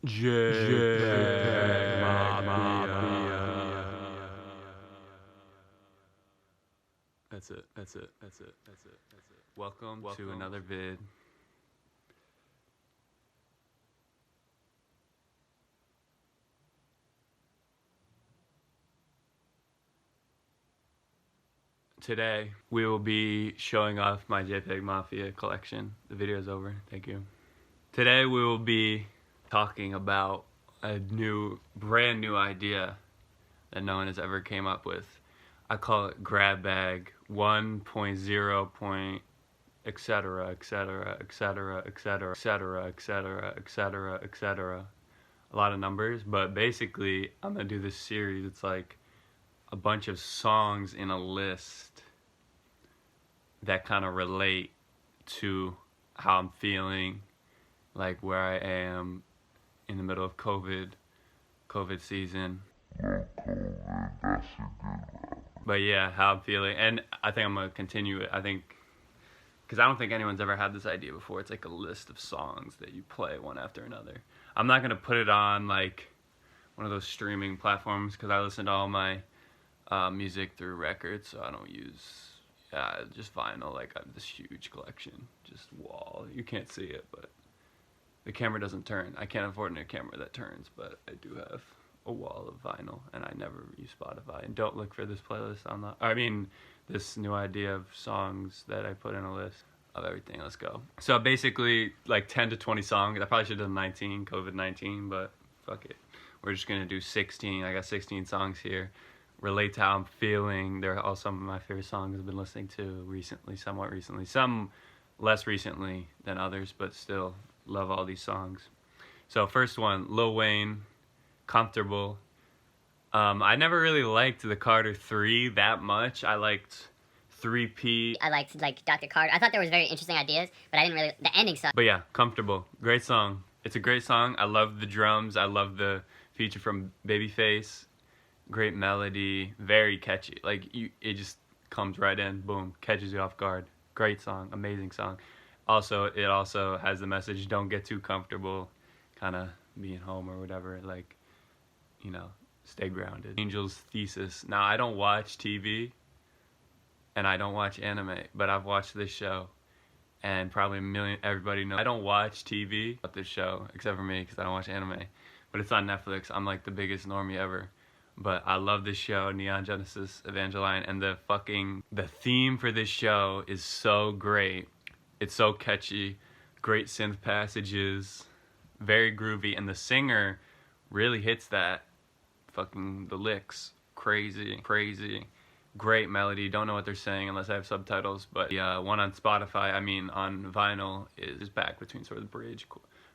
JPEG Mafia. That's it. Welcome to another vid. Today we will be showing off my JPEG Mafia collection. The video is over. Thank you. Today we will be talking about a brand new idea that no one has ever came up with. I call it grab bag 1.0. Etc. etc. etc. etc. etc. etc. etc. etc. A lot of numbers, but basically I'm gonna do this series. It's like a bunch of songs in a list that kind of relate to how I'm feeling, like where I am in the middle of COVID season. But yeah, how I'm feeling, and I think I'm gonna continue it. Because I don't think anyone's ever had this idea before. It's like a list of songs that you play one after another. I'm not gonna put it on like one of those streaming platforms because I listen to all my music through records, so I don't use just vinyl. Like I have this huge collection, just wall. You can't see it, but the camera doesn't turn. I can't afford a camera that turns, but I do have a wall of vinyl, and I never use Spotify. And don't look for this playlist. This new idea of songs that I put in a list of everything. Let's go. So basically, like 10 to 20 songs. I probably should have done 19, COVID-19, but fuck it. We're just gonna do 16. I got 16 songs here. Relate to how I'm feeling. They're all some of my favorite songs I've been listening to recently, somewhat recently. Some less recently than others, but still love all these songs. So first one, Lil Wayne, Comfortable. I never really liked the Carter 3 that much. I liked 3P. I liked like Dr. Carter. I thought there was very interesting ideas, but I didn't really. The ending sucked. But yeah, Comfortable. Great song. It's a great song. I love the drums. I love the feature from Babyface. Great melody. Very catchy. It just comes right in. Boom. Catches you off guard. Great song. Amazing song. It also has the message, don't get too comfortable kind of being home or whatever. Like, stay grounded. Angel's Thesis. Now, I don't watch TV and I don't watch anime, but I've watched this show, and probably everybody knows. I don't watch TV about this show, except for me, because I don't watch anime, but it's on Netflix. I'm like the biggest normie ever, but I love this show, Neon Genesis Evangelion, and the theme for this show is so great. It's so catchy, great synth passages, very groovy, and the singer really hits that. The licks, crazy. Great melody. Don't know what they're saying unless I have subtitles, but the one on Spotify, on vinyl, is back between sort of the bridge,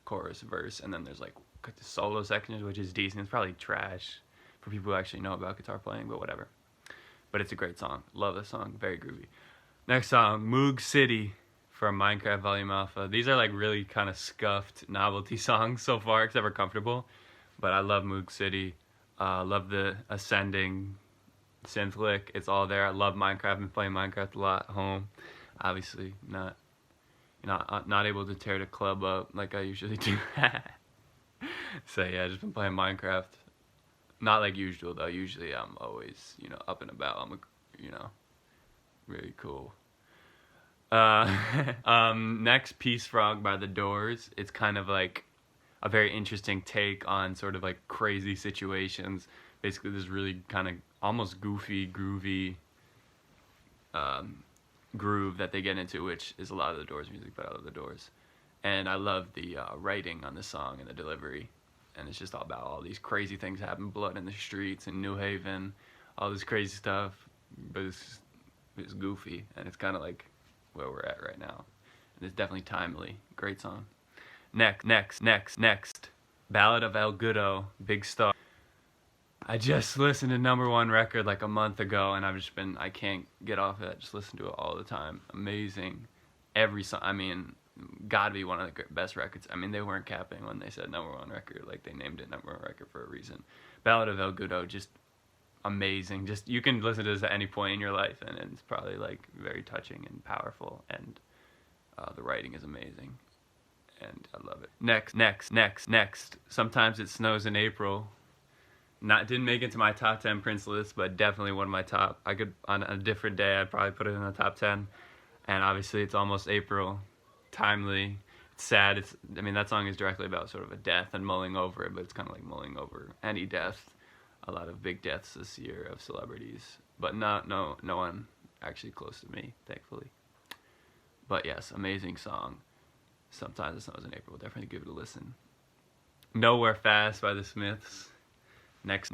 chorus, verse, and then there's like the solo sections, which is decent. It's probably trash for people who actually know about guitar playing, but whatever. But it's a great song. Love this song. Very groovy. Next song, Moog City from Minecraft Volume Alpha. These are like really kind of scuffed novelty songs so far, except for Comfortable. But I love Moog City. Love the ascending synth lick. It's all there. I love Minecraft. I've been playing Minecraft a lot at home. Obviously not able to tear the club up like I usually do. So yeah, just been playing Minecraft. Not like usual though. Usually I'm always, up and about. I'm really cool. Next, Peace Frog by The Doors. It's kind of like a very interesting take on sort of like crazy situations. Basically, this really kind of almost goofy, groovy groove that they get into, which is a lot of The Doors music, but I love The Doors. And I love the writing on the song and the delivery. And it's just all about all these crazy things happen, blood in the streets in New Haven, all this crazy stuff. But it's goofy, and it's kind of like where we're at right now. And it's definitely timely. Great song. Next. Ballad of El Goodo, Big Star. I just listened to number one record like a month ago, and I can't get off it. I just listen to it all the time. Amazing. Every song, gotta be one of the best records. They weren't capping when they said number one record. Like, they named it number one record for a reason. Ballad of El Goodo, just amazing. Just, you can listen to this at any point in your life, and it's probably like very touching and powerful, and the writing is amazing, and I love it. it. Next. Sometimes It Snows in April. Didn't make it to my top 10 Prince list, but definitely one of my top. I could, on a different day, I'd probably put it in the top 10. And obviously it's almost April. Timely. It's sad. I mean, that song is directly about sort of a death and mulling over it, but it's kind of like mulling over any death. A lot of big deaths this year of celebrities, but no one actually close to me, thankfully. But yes, amazing song. Sometimes It Snows in April. Definitely give it a listen. Nowhere Fast by the Smiths. Next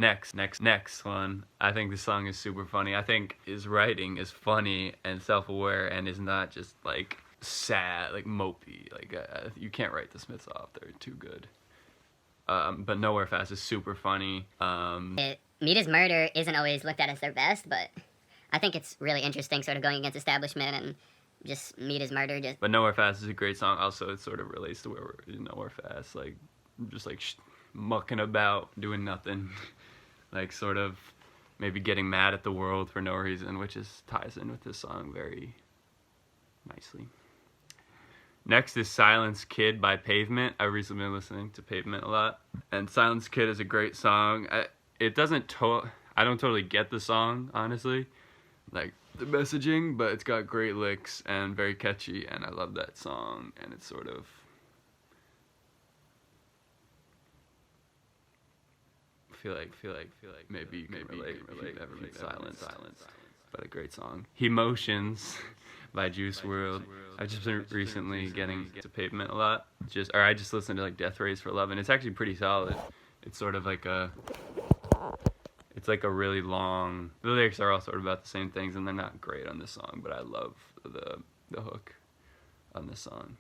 one. I think this song is super funny. I think his writing is funny and self-aware and is not just like sad, like mopey. Like you can't write the Smiths off; they're too good. But Nowhere Fast is super funny. Meat is Murder isn't always looked at as their best, but I think it's really interesting, sort of going against establishment and just Meat is Murder. But Nowhere Fast is a great song. Also, it sort of relates to where we're Nowhere Fast, like just like mucking about, doing nothing, like sort of maybe getting mad at the world for no reason, which ties in with this song very nicely. Next is Silence Kid by Pavement. I've recently been listening to Pavement a lot, and Silence Kid is a great song. I don't totally get the song, honestly, like the messaging, but it's got great licks and very catchy, and I love that song. And it's sort of feel like maybe you can relate if you've ever been silenced. But a great song. Emotions by Juice WRLD. I've just been recently getting to Pavement a lot. I just listened to like Death Race for Love, and it's actually pretty solid. It's sort of like it's like a really long. The lyrics are all sort of about the same things, and they're not great on this song, but I love the hook on this song.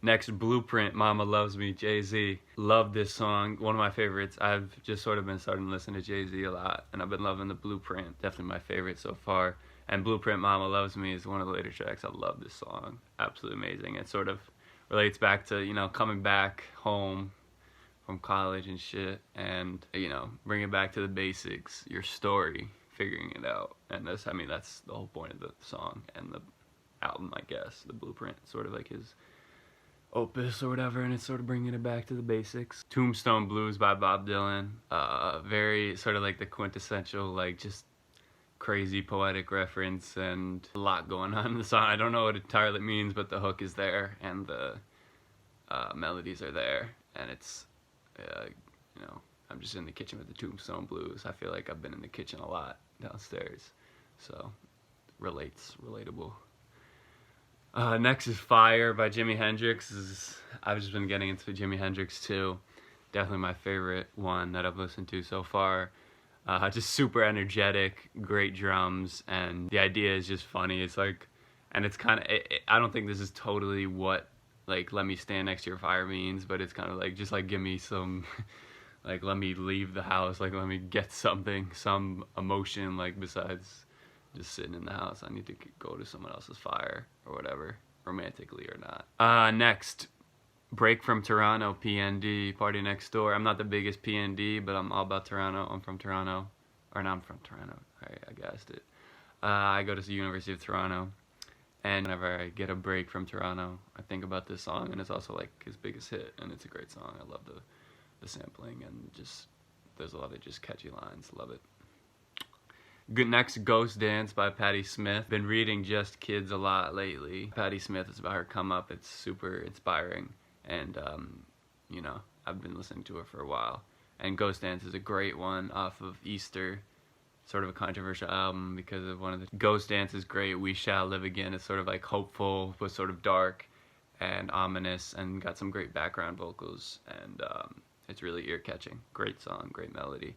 Next, Blueprint, Mama Loves Me, Jay-Z. Love this song. One of my favorites. I've just sort of been starting to listen to Jay-Z a lot, and I've been loving the Blueprint. Definitely my favorite so far. And Blueprint, Mama Loves Me is one of the later tracks. I love this song. Absolutely amazing. It sort of relates back to, coming back home from college and shit, and, bringing it back to the basics, your story, figuring it out. And that's the whole point of the song and the album, I guess. The Blueprint, sort of like his opus or whatever, and it's sort of bringing it back to the basics. Tombstone Blues by Bob Dylan. Very sort of like the quintessential, like just crazy poetic reference, and a lot going on in the song. I don't know what it entirely means, but the hook is there and the melodies are there, and it's I'm just in the kitchen with the Tombstone Blues. I feel like I've been in the kitchen a lot downstairs, so relatable. Next is Fire by Jimi Hendrix. I've just been getting into Jimi Hendrix too. Definitely my favorite one that I've listened to so far. Just super energetic, great drums, and the idea is just funny. It's like, and it's kind of, I don't think this is totally what, like, let me stand next to your fire means, but it's kind of like, just like give me some, like, let me leave the house, like, let me get something, some emotion, like, besides just sitting in the house. I need to go to someone else's fire or whatever, romantically or not. Next, Break from Toronto, PND, Party Next Door. I'm not the biggest PND, but I'm all about Toronto. I'm from Toronto. Or no, I'm from Toronto. I guessed it. I go to the University of Toronto, and whenever I get a break from Toronto, I think about this song, and it's also like his biggest hit, and it's a great song. I love the sampling, and just there's a lot of just catchy lines. Love it. Next, Ghost Dance by Patti Smith. Been reading Just Kids a lot lately. Patti Smith is about her come up. It's super inspiring, and I've been listening to her for a while. And Ghost Dance is a great one off of Easter, sort of a controversial album because of one of the. Ghost Dance is great. We Shall Live Again is sort of like hopeful, but sort of dark and ominous, and got some great background vocals, and it's really ear-catching. Great song, great melody.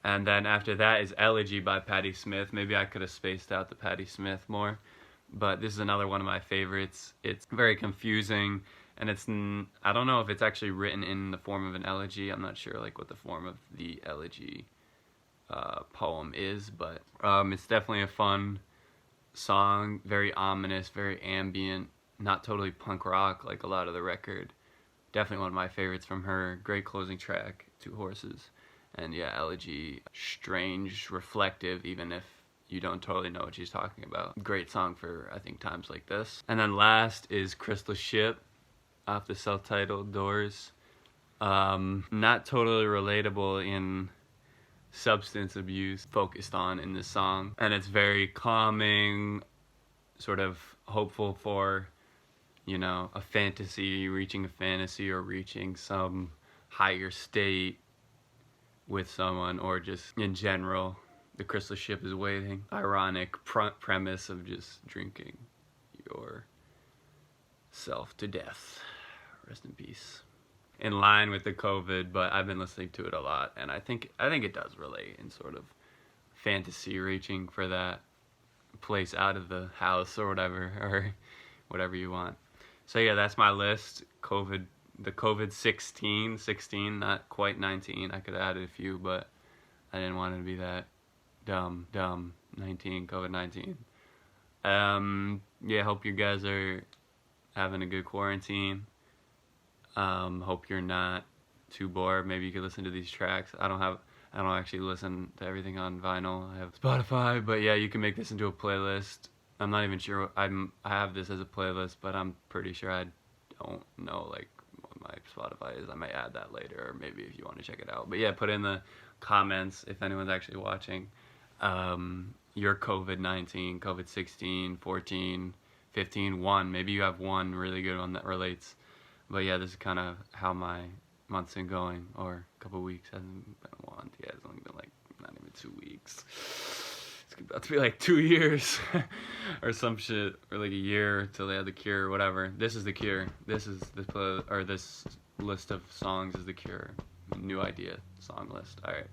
And then after that is Elegy by Patti Smith. Maybe I could have spaced out the Patti Smith more, but this is another one of my favorites. It's very confusing, and I don't know if it's actually written in the form of an elegy. I'm not sure like what the form of the elegy poem is, but it's definitely a fun song, very ominous, very ambient, not totally punk rock like a lot of the record. Definitely one of my favorites from her. Great closing track, Two Horses. And yeah, Elegy, strange, reflective, even if you don't totally know what she's talking about. Great song for, I think, times like this. And then last is Crystal Ship. off the self-titled Doors. Not totally relatable in substance abuse focused on in this song, and it's very calming, sort of hopeful for, you know, a fantasy, reaching a fantasy or reaching some higher state with someone, or just in general, the crystal ship is waiting. Ironic premise of just drinking yourself to death. Rest in peace. In line with the COVID, but I've been listening to it a lot, and I think it does relate in sort of fantasy, reaching for that place out of the house or whatever you want. So yeah, that's my list. The COVID 16, not quite 19. I could have added a few, but I didn't want it to be that dumb 19, COVID 19. Yeah, hope you guys are having a good quarantine. Hope you're not too bored. Maybe you could listen to these tracks. I don't actually listen to everything on vinyl. I have Spotify, but yeah, you can make this into a playlist. I'm not even sure I have this as a playlist, but I'm pretty sure I don't know like what my Spotify is. I might add that later, or maybe if you want to check it out. But yeah, put in the comments if anyone's actually watching. Your COVID-19, COVID 16, 14, 15, 1. Maybe you have one really good one that relates. But yeah, this is kind of how my month's been going, or a couple weeks. Hasn't been a month. Yeah, it's only been like not even 2 weeks. It's about to be like 2 years or some shit, or like a year till they had the Cure or whatever. This is the Cure. This is this list of songs is the Cure. New idea song list. All right.